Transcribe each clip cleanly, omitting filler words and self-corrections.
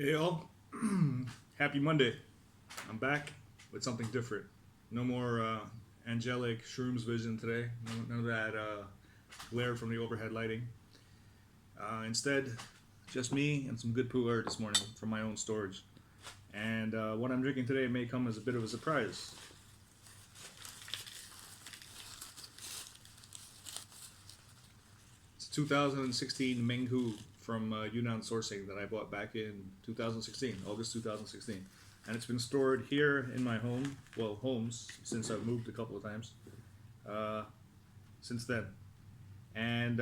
Hey all, happy Monday. I'm back with something different. No more angelic shrooms vision today. None of that glare from the overhead lighting. Instead, just me and some good pu'er this morning from my own storage. And what I'm drinking today may come as a bit of a surprise. It's 2016 Mengku from Yunnan sourcing that I bought back in 2016, August 2016. And it's been stored here in my home, well, homes, since I've moved a couple of times since then. And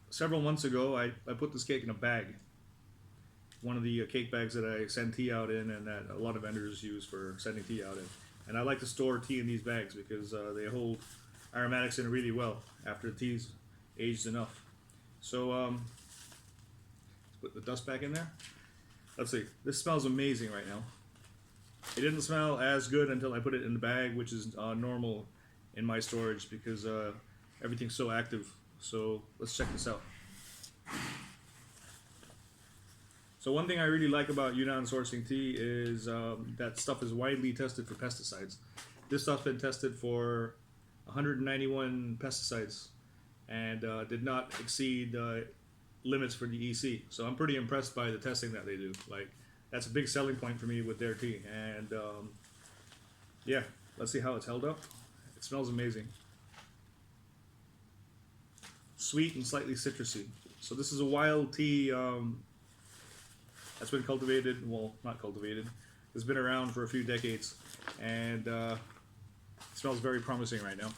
several months ago, I put this cake in a bag, one of the cake bags that I send tea out in and that a lot of vendors use for sending tea out in. And I like to store tea in these bags because they hold aromatics in really well after the tea's aged enough. So let's put the dust back in there. Let's see. This smells amazing right now. It didn't smell as good until I put it in the bag, which is normal in my storage because everything's so active. So let's check this out. So one thing I really like about Yunnan sourcing tea is that stuff is widely tested for pesticides. This stuff's been tested for 191 pesticides and did not exceed limits for the EC. So I'm pretty impressed by the testing that they do. Like, that's a big selling point for me with their tea. And yeah, let's see how it's held up. It smells amazing. Sweet and slightly citrusy. So this is a wild tea that's been cultivated, well, not cultivated, it's been around for a few decades, and it smells very promising right now.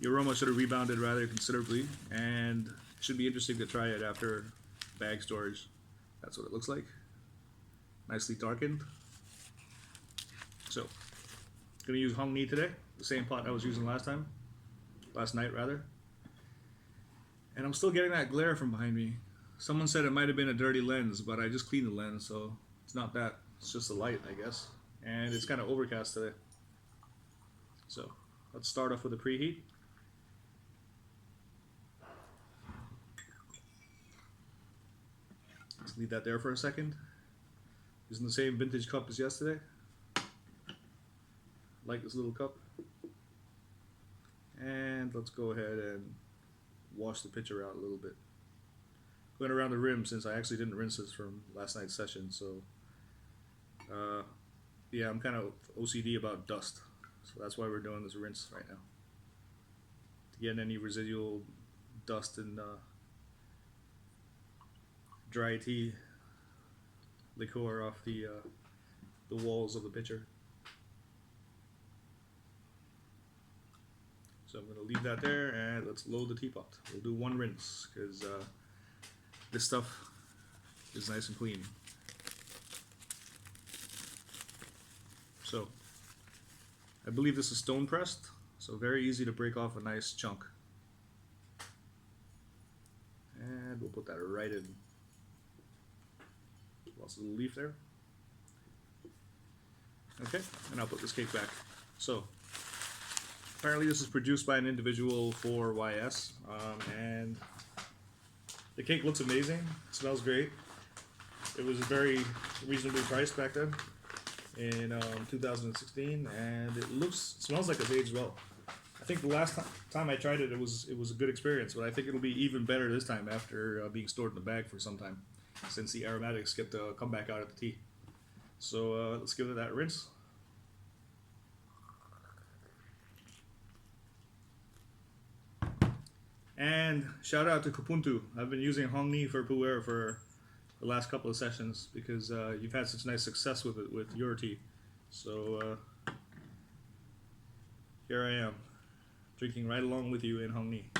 The aroma should have rebounded rather considerably, and it should be interesting to try it after bag storage. That's what it looks like. Nicely darkened. So, gonna use Hong Ni today, the same pot I was using last night rather. And I'm still getting that glare from behind me. Someone said it might have been a dirty lens, but I just cleaned the lens, so it's not that. It's just the light, I guess. And it's kind of overcast today. So let's start off with a preheat. Let's leave that there for a second. Using the same vintage cup as yesterday. Like this little cup. And let's go ahead and wash the pitcher out a little bit. Went around the rim since I actually didn't rinse this from last night's session, so yeah, I'm kind of OCD about dust, so that's why we're doing this rinse right now, to get any residual dust and dry tea liqueur off the walls of the pitcher. So I'm going to leave that there, and let's load the teapot. We'll do one rinse because this stuff is nice and clean. So, I believe this is stone pressed, so very easy to break off a nice chunk. And we'll put that right in. Lost a little leaf there. Okay, and I'll put this cake back. So, apparently this is produced by an individual for YS, and the cake looks amazing, it smells great. It was very reasonably priced back then in 2016, and it smells like it's aged well. I think the last time I tried it, it was a good experience, but I think it'll be even better this time after being stored in the bag for some time, since the aromatics get to come back out of the tea. So let's give it that rinse. And shout out to Kupuntu. I've been using Hong Ni for pu'er for the last couple of sessions because you've had such nice success with it with your tea. So here I am, drinking right along with you in Hong Ni.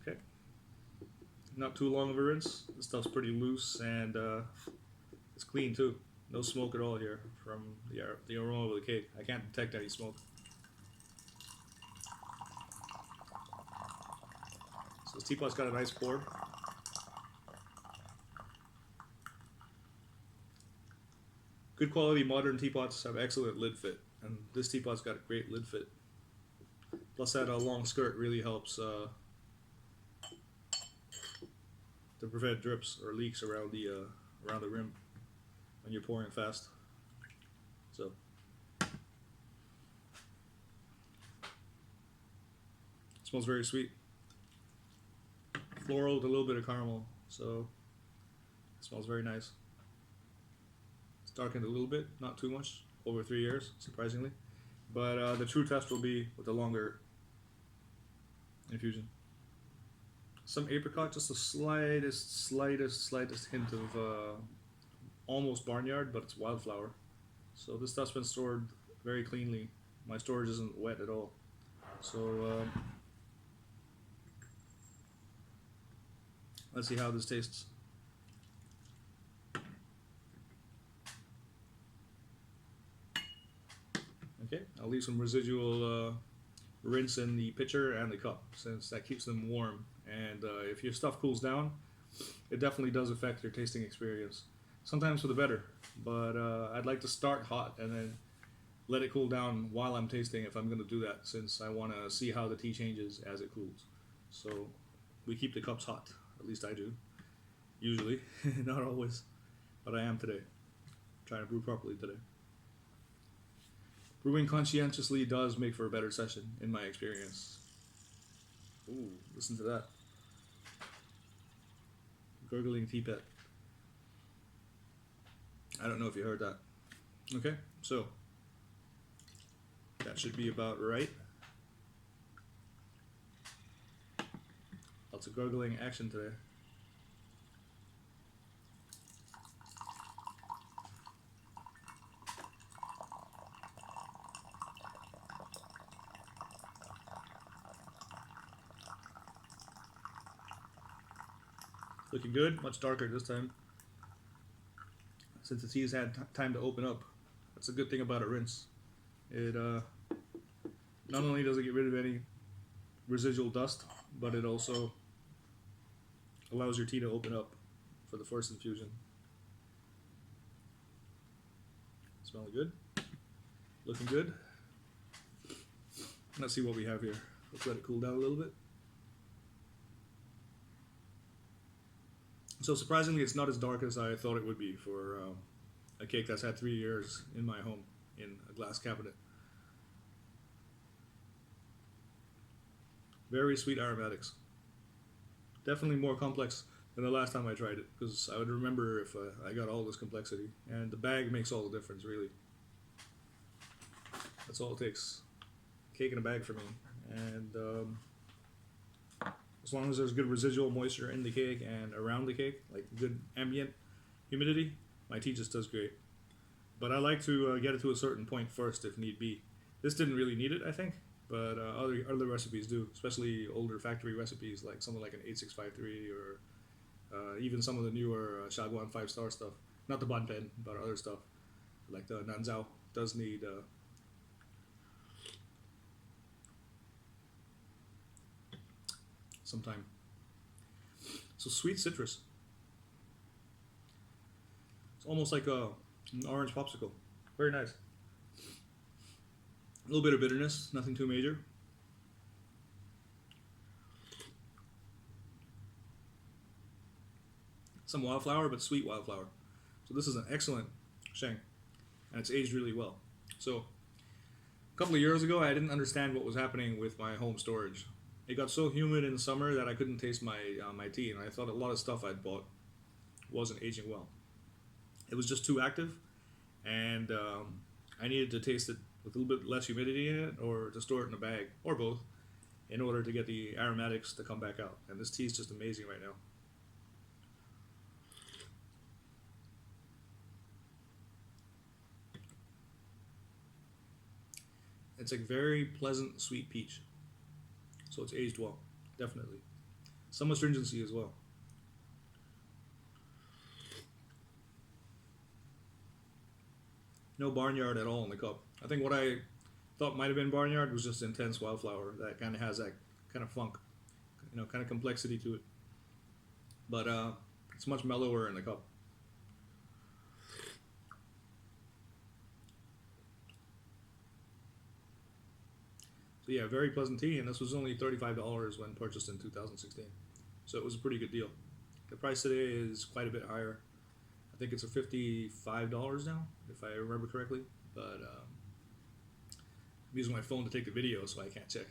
Okay, not too long of a rinse. This stuff's pretty loose and it's clean too. No smoke at all here from the aroma of the cake. I can't detect any smoke. This teapot's got a nice pour. Good quality modern teapots have excellent lid fit, and this teapot's got a great lid fit. Plus that long skirt really helps to prevent drips or leaks around the rim when you're pouring fast. So it smells very sweet, floral with a little bit of caramel. So it smells very nice. It's darkened a little bit, not too much, over 3 years, surprisingly. But the true test will be with the longer infusion. Some apricot, just the slightest hint of almost barnyard, but it's wildflower. So this stuff's been stored very cleanly. My storage isn't wet at all. So let's see how this tastes. Okay, I'll leave some residual rinse in the pitcher and the cup, since that keeps them warm. And if your stuff cools down, it definitely does affect your tasting experience. Sometimes for the better, but I'd like to start hot and then let it cool down while I'm tasting if I'm going to do that, since I want to see how the tea changes as it cools. So we keep the cups hot, at least I do, usually, not always, but I am today, trying to brew properly today. Brewing conscientiously does make for a better session, in my experience. Ooh, listen to that. Gurgling teapot. I don't know if you heard that. Okay, so that should be about right. Lots of gurgling action today. Looking good, much darker this time, since the tea's had time to open up. That's a good thing about a rinse. It not only does it get rid of any residual dust, but it also allows your tea to open up for the first infusion. Smelling good, looking good. Let's see what we have here. Let's let it cool down a little bit. So surprisingly, it's not as dark as I thought it would be for a cake that's had 3 years in my home in a glass cabinet. Very sweet aromatics. Definitely more complex than the last time I tried it, because I would remember if I got all this complexity. And the bag makes all the difference, really. That's all it takes. Cake in a bag for me. And as long as there's good residual moisture in the cake and around the cake, like good ambient humidity, my tea just does great. But I like to get it to a certain point first if need be. This didn't really need it, I think, but other recipes do, especially older factory recipes like something like an 8653 or even some of the newer Shaguan 5-star stuff. Not the Ban Pen, but other stuff like the Nanzhao does need some time. So sweet citrus. It's almost like an orange popsicle. Very nice. A little bit of bitterness, nothing too major. Some wildflower, but sweet wildflower. So this is an excellent Sheng, and it's aged really well. So a couple of years ago, I didn't understand what was happening with my home storage. It got so humid in summer that I couldn't taste my tea, and I thought a lot of stuff I'd bought wasn't aging well. It was just too active, and I needed to taste it with a little bit less humidity in it, or to store it in a bag, or both, in order to get the aromatics to come back out. And this tea is just amazing right now. It's a very pleasant, sweet peach. So it's aged well, definitely. Some astringency as well. No barnyard at all in the cup. I think what I thought might have been barnyard was just intense wildflower that kind of has that kind of funk, kind of complexity to it. But it's much mellower in the cup. So yeah, very pleasant tea, and this was only $35 when purchased in 2016. So it was a pretty good deal. The price today is quite a bit higher. I think it's a $55 now, if I remember correctly. But I'm using my phone to take the video, so I can't check.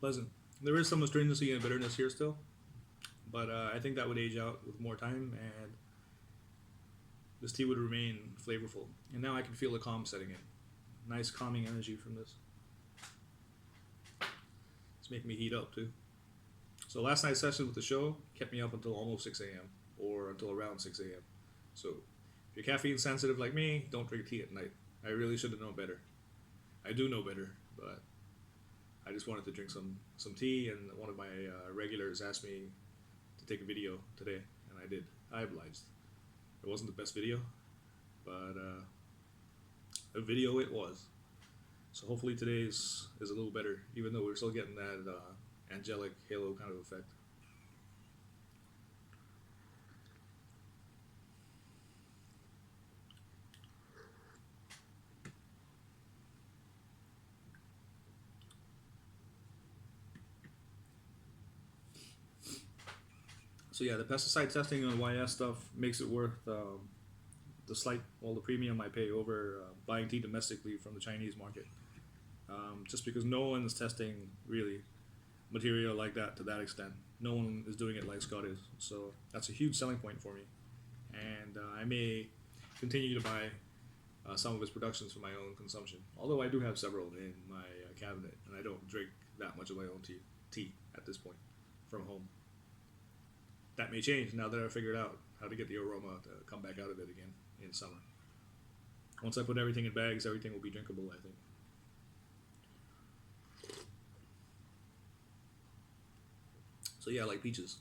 Pleasant. There is some astringency and bitterness here still, but I think that would age out with more time, and this tea would remain flavorful. And now I can feel the calm setting in. Nice calming energy from this. It's making me heat up too. So last night's session with the show kept me up until almost 6 a.m. or until around 6 a.m. So if you're caffeine sensitive like me, don't drink tea at night. I really should have known better. I do know better, but I just wanted to drink some tea, and one of my regulars asked me to take a video today, and I did. I obliged. It wasn't the best video, but a video it was. So hopefully today's is a little better, even though we're still getting that angelic halo kind of effect. So yeah, the pesticide testing on YS stuff makes it worth the premium I pay over buying tea domestically from the Chinese market. Just because no one is testing really material like that to that extent. No one is doing it like Scott is. So that's a huge selling point for me. And I may continue to buy some of his productions for my own consumption. Although I do have several in my cabinet, and I don't drink that much of my own tea at this point from home. That may change now that I've figured out how to get the aroma to come back out of it again in summer. Once I put everything in bags, everything will be drinkable, I think. So yeah, I like peaches.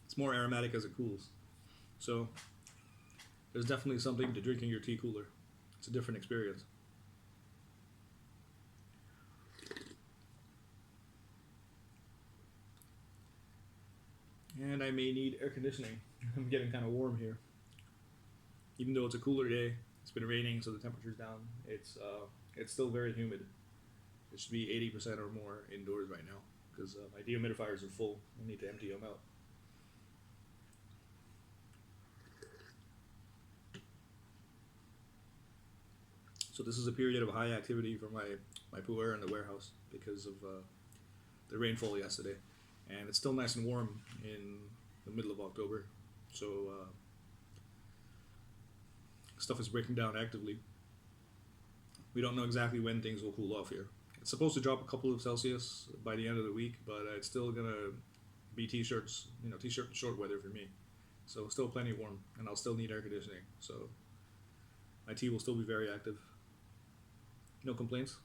It's more aromatic as it cools. So there's definitely something to drinking your tea cooler. It's a different experience. And I may need air conditioning. I'm getting kind of warm here. Even though it's a cooler day, it's been raining, so the temperature's down. It's still very humid. It should be 80% or more indoors right now because my dehumidifiers are full. I need to empty them out. So this is a period of high activity for my pu'er in the warehouse because of the rainfall yesterday. And it's still nice and warm in the middle of October. So stuff is breaking down actively. We don't know exactly when things will cool off here. It's supposed to drop a couple of Celsius by the end of the week, but it's still going to be t-shirts, t-shirt and short weather for me. So still plenty warm, and I'll still need air conditioning. So my tea will still be very active. No complaints.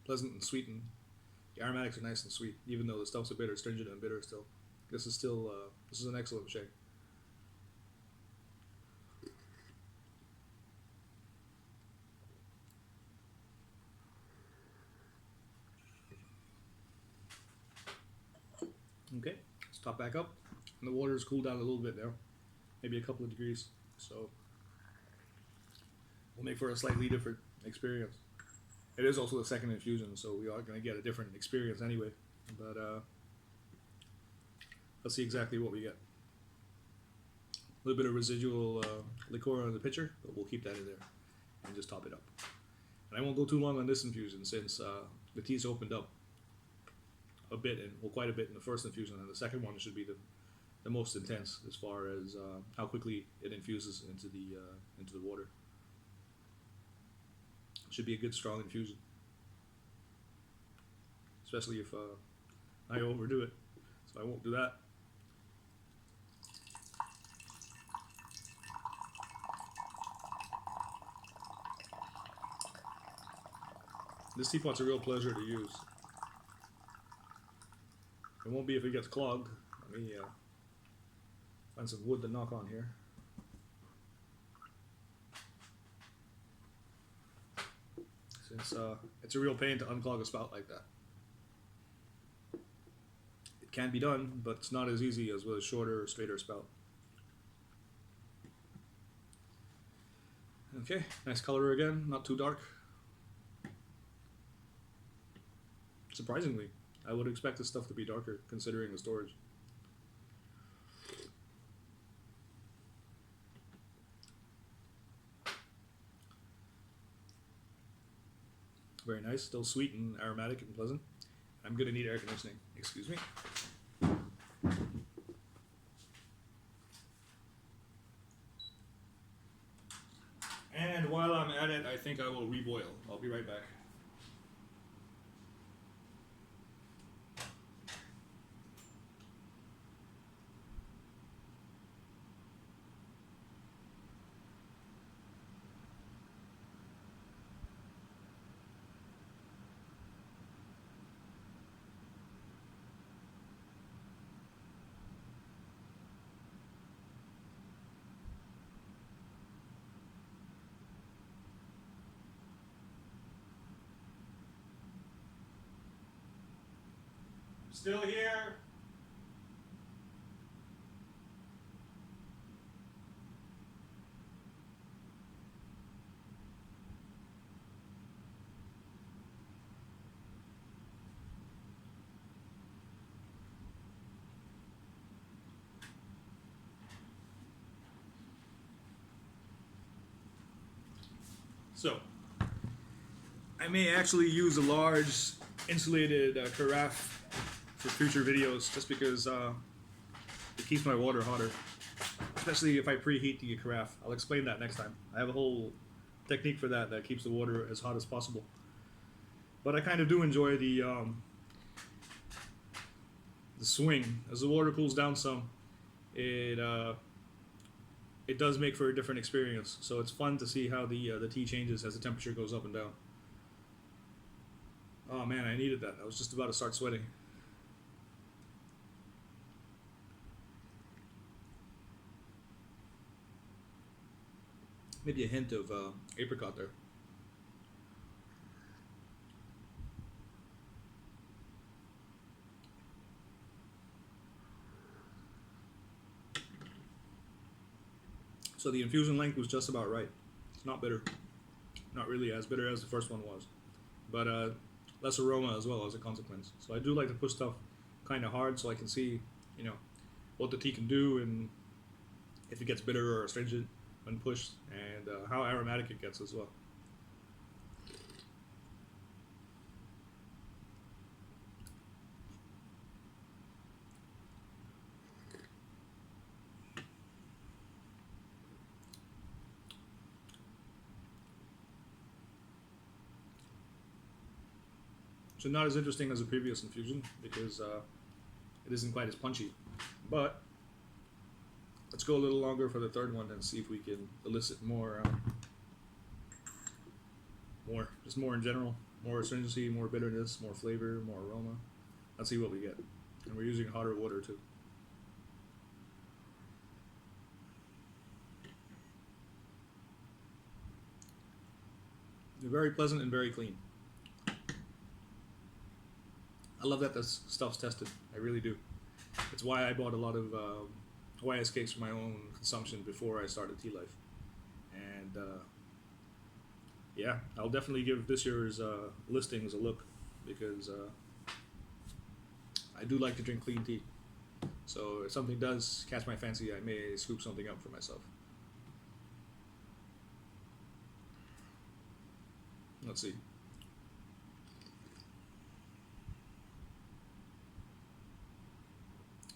Pleasant and sweet, and the aromatics are nice and sweet, even though the stuff's a bit astringent and bitter still. This is an excellent shake. Okay, let's top back up. And the water's cooled down a little bit now, maybe a couple of degrees. So will make for a slightly different experience. It is also the second infusion, so we are going to get a different experience anyway. But let's see exactly what we get. A little bit of residual liqueur on the pitcher, but we'll keep that in there and just top it up. And I won't go too long on this infusion since the tea's opened up a bit, and quite a bit in the first infusion, and the second one should be the most intense as far as how quickly it infuses into the water. Should be a good strong infusion, especially if I overdo it, so I won't do that. This teapot's a real pleasure to use. It won't be if it gets clogged. Let me find some wood to knock on here. Since it's a real pain to unclog a spout like that. Can be done, but it's not as easy as with a shorter or straighter spout. Okay, nice color again, not too dark. Surprisingly, I would expect this stuff to be darker considering the storage. Very nice, still sweet and aromatic and pleasant. I'm gonna need air conditioning. Excuse me. And while I'm at it, I think I will reboil. I'll be right back. Still here. So, I may actually use a large insulated carafe for future videos just because it keeps my water hotter. Especially if I preheat the carafe. I'll explain that next time. I have a whole technique for that that keeps the water as hot as possible. But I kind of do enjoy the swing. As the water cools down some, it does make for a different experience. So it's fun to see how the tea changes as the temperature goes up and down. Oh man, I needed that. I was just about to start sweating. Maybe a hint of apricot there. So the infusion length was just about right. It's not bitter. Not really as bitter as the first one was. But less aroma as well as a consequence. So I do like to push stuff kind of hard so I can see, what the tea can do and if it gets bitter or astringent when pushed, and how aromatic it gets as well. So not as interesting as the previous infusion because it isn't quite as punchy. But let's go a little longer for the third one and see if we can elicit more, just more in general, more astringency, more bitterness, more flavor, more aroma. Let's see what we get. And we're using hotter water too. They're very pleasant and very clean. I love that this stuff's tested. I really do. It's why I bought a lot of Hawaiian cakes for my own consumption before I started Tea Life. And yeah, I'll definitely give this year's listings a look because I do like to drink clean tea. So if something does catch my fancy, I may scoop something up for myself. Let's see.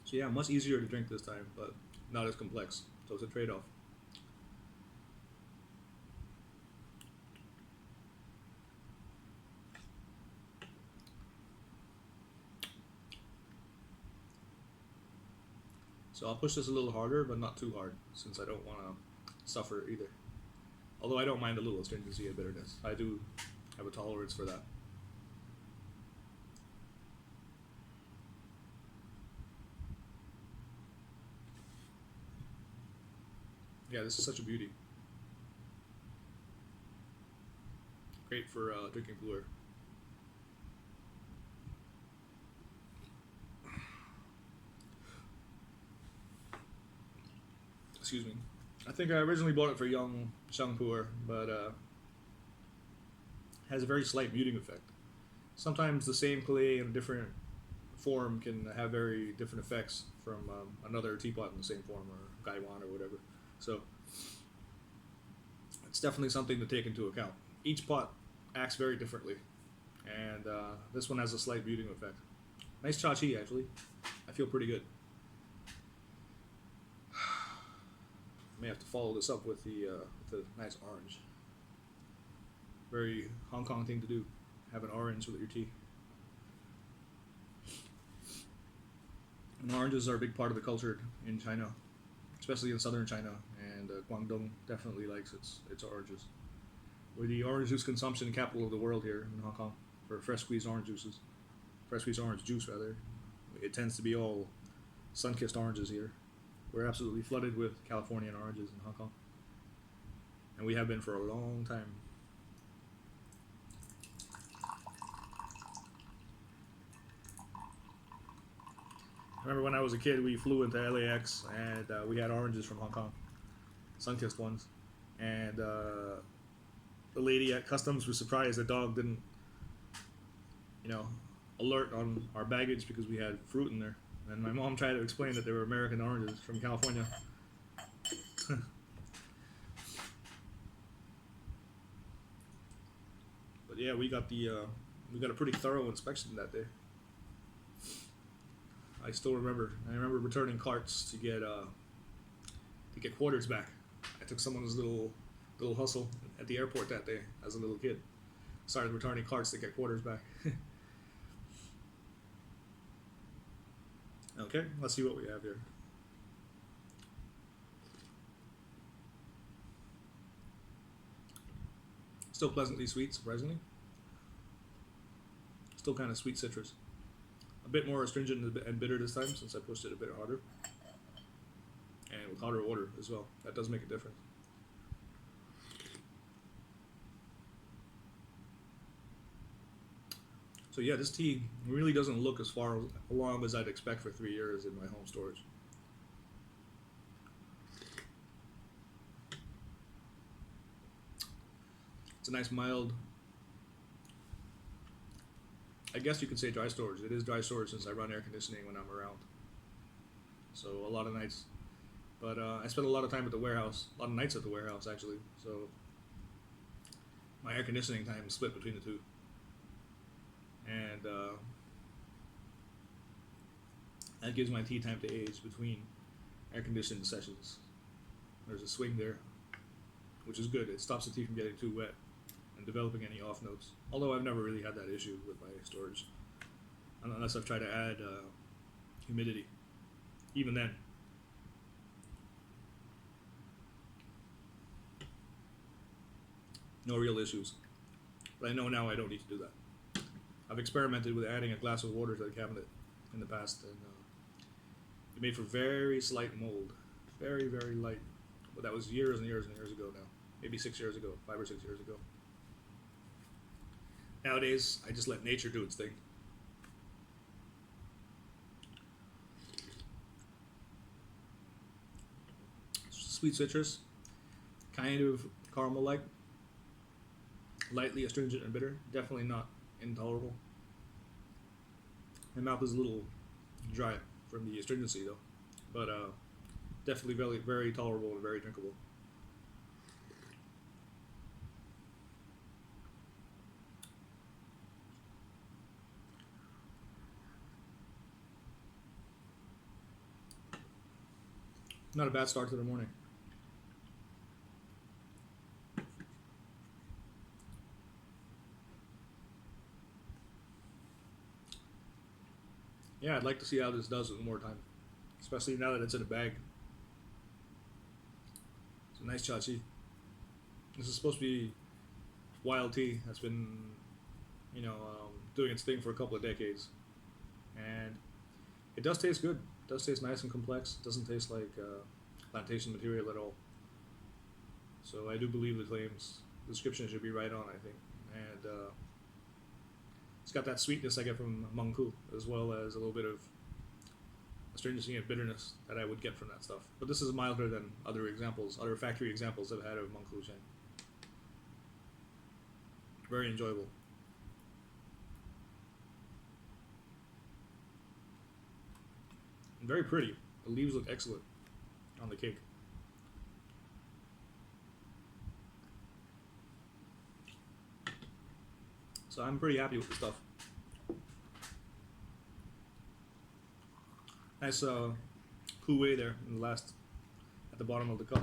So yeah, much easier to drink this time, but not as complex. So it's a trade-off. So I'll push this a little harder, but not too hard, since I don't want to suffer either. Although I don't mind a little astringency and bitterness. I do have a tolerance for that. Yeah, this is such a beauty. Great for drinking cooler. Excuse me. I think I originally bought it for young Shangpuer, but has a very slight muting effect. Sometimes the same clay in a different form can have very different effects from another teapot in the same form or gaiwan or whatever. So it's definitely something to take into account. Each pot acts very differently, and this one has a slight muting effect. Nice cha chi actually. I feel pretty good. May have to follow this up with the nice orange. Very Hong Kong thing to do. Have an orange with your tea. And oranges are a big part of the culture in China, especially in southern China, and Guangdong definitely likes its oranges. We're the orange juice consumption capital of the world here in Hong Kong for fresh squeezed orange juices. Fresh squeezed orange juice, rather. It tends to be all sun-kissed oranges here. We're absolutely flooded with Californian oranges in Hong Kong. And we have been for a long time. I remember when I was a kid, we flew into LAX and we had oranges from Hong Kong, sun-kissed ones. And the lady at customs was surprised the dog didn't, alert on our baggage because we had fruit in there. And my mom tried to explain that they were American oranges from California. But yeah, we got a pretty thorough inspection that day. I still remember. I remember returning carts to get quarters back. I took someone's little hustle at the airport that day as a little kid. Started returning carts to get quarters back. Okay, let's see what we have here. Still pleasantly sweet, surprisingly. Still kind of sweet citrus. A bit more astringent and bitter this time since I pushed it a bit harder. And with hotter water as well. That does make a difference. So yeah, this tea really doesn't look as far along as I'd expect for 3 years in my home storage. It's a nice mild, I guess you could say dry storage. It is dry storage since I run air conditioning when I'm around. So a lot of nights. But I spend a lot of time at the warehouse, a lot of nights at the warehouse actually. So my air conditioning time is split between the two. And that gives my tea time to age between air conditioning sessions. There's a swing there, which is good. It stops the tea from getting too wet and developing any off notes. Although I've never really had that issue with my storage, unless I've tried to add humidity. Even then. No real issues. But I know now I don't need to do that. I've experimented with adding a glass of water to the cabinet in the past, and it made for very slight mold. Very, very light. But that was years and years and years ago now. Maybe 6 years ago, 5 or 6 years ago. Nowadays, I just let nature do its thing. Sweet citrus, kind of caramel-like, lightly astringent and bitter, definitely not intolerable. My mouth is a little dry from the astringency though, but definitely very, very tolerable and very drinkable. Not a bad start to the morning. Yeah, I'd like to see how this does with more time, especially now that it's in a bag. It's a nice chachi. This is supposed to be wild tea that's been, doing its thing for a couple of decades, and it does taste good. It does taste nice and complex. It doesn't taste like plantation material at all. So I do believe the claims. The description should be right on, I think, and it's got that sweetness I get from Mengku, as well as a little bit of astringency and bitterness that I would get from that stuff. But this is milder than other examples, other factory examples I've had of Mengku Huangshan. Very enjoyable. And very pretty. The leaves look excellent on the cake. So I'm pretty happy with the stuff. Nice cooee there in the last, at the bottom of the cup.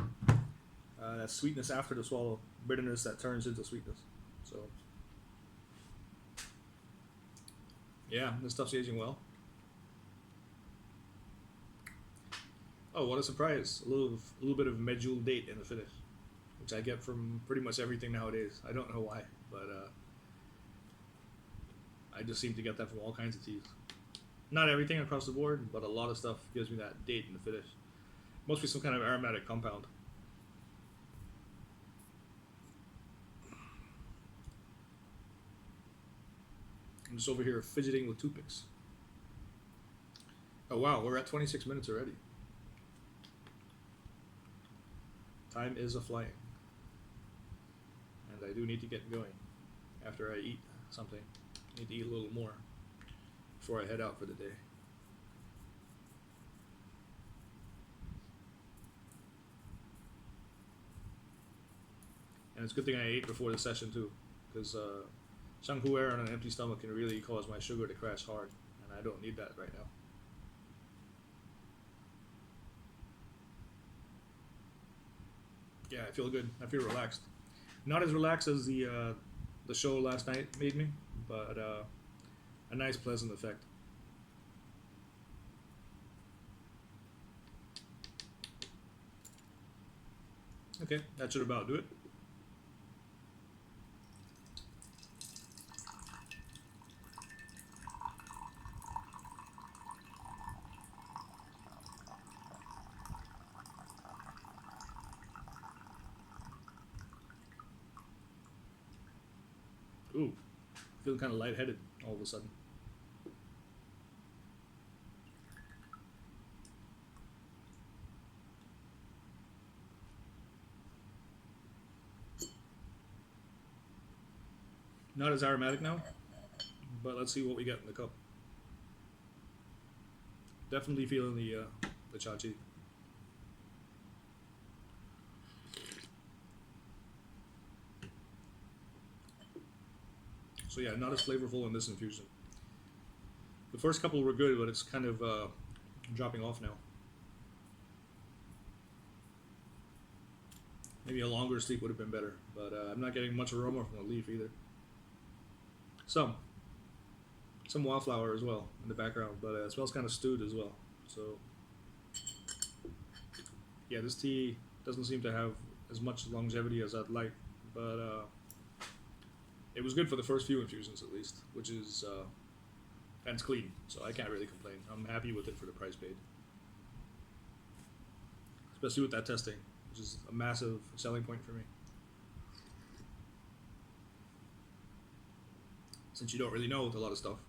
That sweetness after the swallow, bitterness that turns into sweetness. So yeah, this stuff's aging well. Oh, what a surprise! A little bit of medjool date in the finish, which I get from pretty much everything nowadays. I don't know why, but I just seem to get that from all kinds of teas. Not everything across the board, but a lot of stuff gives me that date in the finish. Must be some kind of aromatic compound. I'm just over here fidgeting with toothpicks. Oh wow, we're at 26 minutes already. Time is a-flying. And I do need to get going after I eat something. I need to eat a little more before I head out for the day. And it's a good thing I ate before the session too, because Shanghu air on an empty stomach can really cause my sugar to crash hard, and I don't need that right now. Yeah, I feel good. I feel relaxed. Not as relaxed as the show last night made me, but a nice, pleasant effect. Okay, that should about do it. Ooh, feeling kind of lightheaded all of a sudden. Not as aromatic now, but let's see what we get in the cup. Definitely feeling the chachi. So yeah, not as flavorful in this infusion. The first couple were good, but it's kind of dropping off now. Maybe a longer steep would have been better, but I'm not getting much aroma from the leaf either. Some wildflower as well in the background, but it smells kind of stewed as well. So yeah, this tea doesn't seem to have as much longevity as I'd like, but it was good for the first few infusions at least, which is and it's clean, so I can't really complain. I'm happy with it for the price paid, especially with that testing, which is a massive selling point for me. Since you don't really know with a lot of stuff,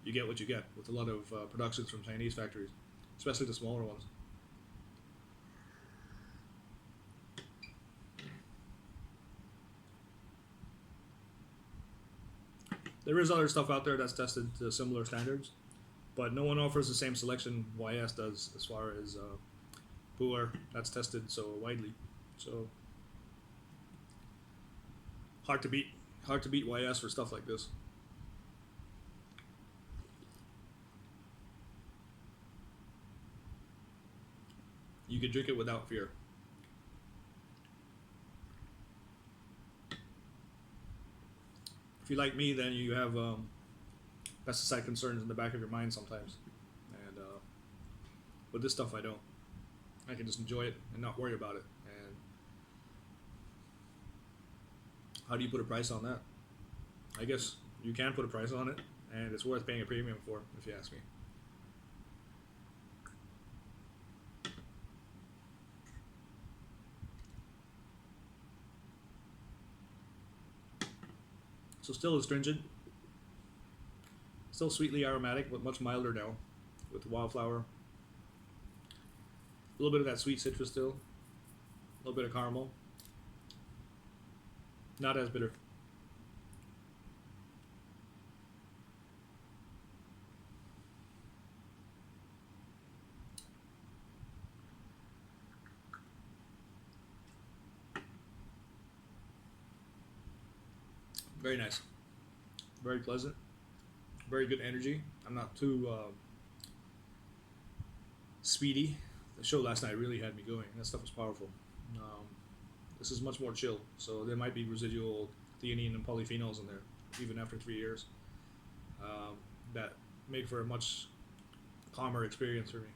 you get what you get with a lot of productions from Chinese factories, especially the smaller ones. There is other stuff out there that's tested to similar standards, but no one offers the same selection YS does as far as pu'er that's tested so widely. So hard to beat YS for stuff like this. You can drink it without fear. If you like me, then you have pesticide concerns in the back of your mind sometimes, and with this stuff I don't. I can just enjoy it and not worry about it. And how do you put a price on that? I guess you can put a price on it, and it's worth paying a premium for, if you ask me. So still astringent, still sweetly aromatic, but much milder now with wildflower A little bit of that sweet citrus still. A little bit of caramel. Not as bitter. Very nice. Very pleasant. Very good energy. I'm not too speedy. The show last night really had me going. That stuff was powerful. This is much more chill, so there might be residual theanine and polyphenols in there, even after 3 years. That make for a much calmer experience for me.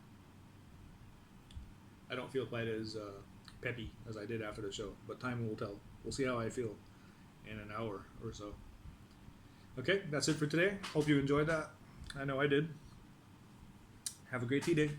I don't feel quite as peppy as I did after the show, but time will tell. We'll see how I feel in an hour or so. Okay, that's it for today. Hope you enjoyed that. I know I did. Have a great tea day.